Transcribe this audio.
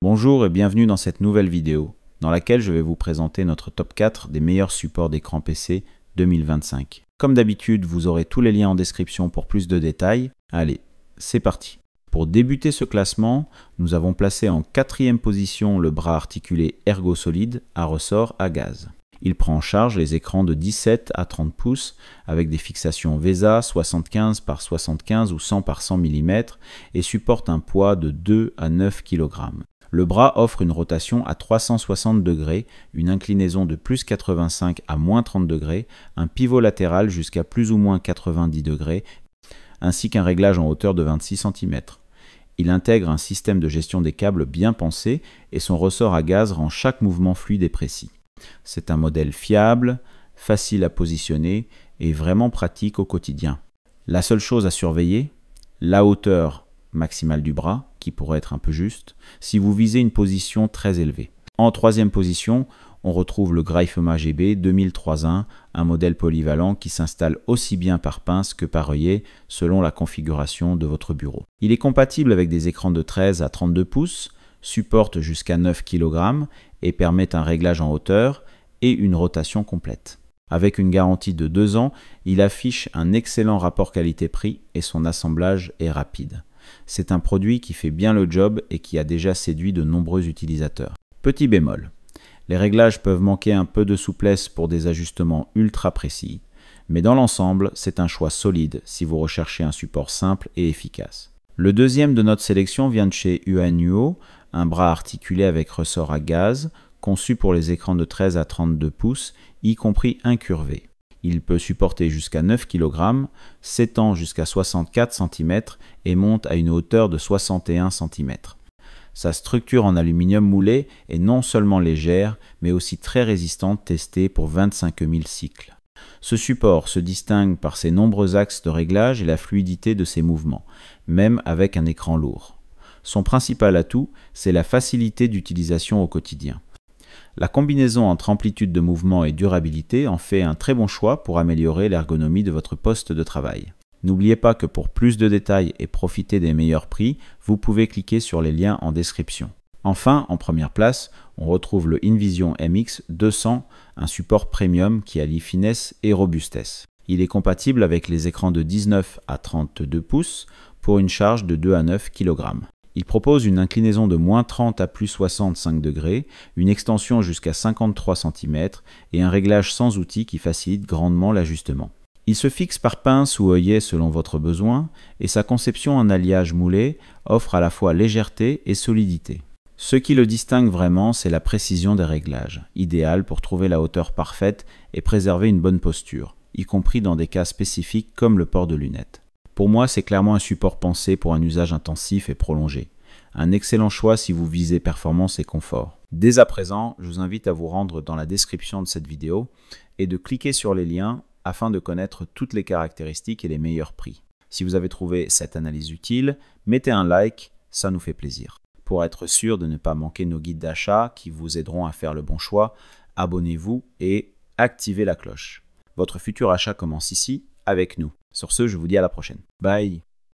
Bonjour et bienvenue dans cette nouvelle vidéo, dans laquelle je vais vous présenter notre top 4 des meilleurs supports d'écran PC 2025. Comme d'habitude, vous aurez tous les liens en description pour plus de détails. Allez, c'est parti. Pour débuter ce classement, nous avons placé en 4e position le bras articulé Ergosolid à ressort à gaz. Il prend en charge les écrans de 17 à 30 pouces avec des fixations VESA 75 par 75 ou 100 par 100 mm et supporte un poids de 2 à 9 kg. Le bras offre une rotation à 360 degrés, une inclinaison de plus 85 à moins 30 degrés, un pivot latéral jusqu'à plus ou moins 90 degrés, ainsi qu'un réglage en hauteur de 26 cm. Il intègre un système de gestion des câbles bien pensé et son ressort à gaz rend chaque mouvement fluide et précis. C'est un modèle fiable, facile à positionner et vraiment pratique au quotidien. La seule chose à surveiller, la hauteur maximale du bras, qui pourrait être un peu juste, si vous visez une position très élevée. En 3e position, on retrouve le Greifema GB 2003-1, un modèle polyvalent qui s'installe aussi bien par pince que par œillet selon la configuration de votre bureau. Il est compatible avec des écrans de 13 à 32 pouces, supporte jusqu'à 9 kg et permet un réglage en hauteur et une rotation complète. Avec une garantie de 2 ans, il affiche un excellent rapport qualité-prix et son assemblage est rapide. C'est un produit qui fait bien le job et qui a déjà séduit de nombreux utilisateurs. Petit bémol, les réglages peuvent manquer un peu de souplesse pour des ajustements ultra précis, mais dans l'ensemble, c'est un choix solide si vous recherchez un support simple et efficace. Le deuxième de notre sélection vient de chez Yuannuo, un bras articulé avec ressort à gaz, conçu pour les écrans de 13 à 32 pouces, y compris incurvés. Il peut supporter jusqu'à 9 kg, s'étend jusqu'à 64 cm et monte à une hauteur de 61 cm. Sa structure en aluminium moulé est non seulement légère, mais aussi très résistante, testée pour 25 000 cycles. Ce support se distingue par ses nombreux axes de réglage et la fluidité de ses mouvements, même avec un écran lourd. Son principal atout, c'est la facilité d'utilisation au quotidien. La combinaison entre amplitude de mouvement et durabilité en fait un très bon choix pour améliorer l'ergonomie de votre poste de travail. N'oubliez pas que pour plus de détails et profiter des meilleurs prix, vous pouvez cliquer sur les liens en description. Enfin, en première place, on retrouve le InVision MX 200, un support premium qui allie finesse et robustesse. Il est compatible avec les écrans de 19 à 32 pouces pour une charge de 2 à 9 kg. Il propose une inclinaison de moins 30 à plus 65 degrés, une extension jusqu'à 53 cm et un réglage sans outil qui facilite grandement l'ajustement. Il se fixe par pince ou œillet selon votre besoin et sa conception en alliage moulé offre à la fois légèreté et solidité. Ce qui le distingue vraiment, c'est la précision des réglages, idéale pour trouver la hauteur parfaite et préserver une bonne posture, y compris dans des cas spécifiques comme le port de lunettes. Pour moi, c'est clairement un support pensé pour un usage intensif et prolongé. Un excellent choix si vous visez performance et confort. Dès à présent, je vous invite à vous rendre dans la description de cette vidéo et de cliquer sur les liens afin de connaître toutes les caractéristiques et les meilleurs prix. Si vous avez trouvé cette analyse utile, mettez un like, ça nous fait plaisir. Pour être sûr de ne pas manquer nos guides d'achat qui vous aideront à faire le bon choix, abonnez-vous et activez la cloche. Votre futur achat commence ici, avec nous. Sur ce, je vous dis à la prochaine. Bye!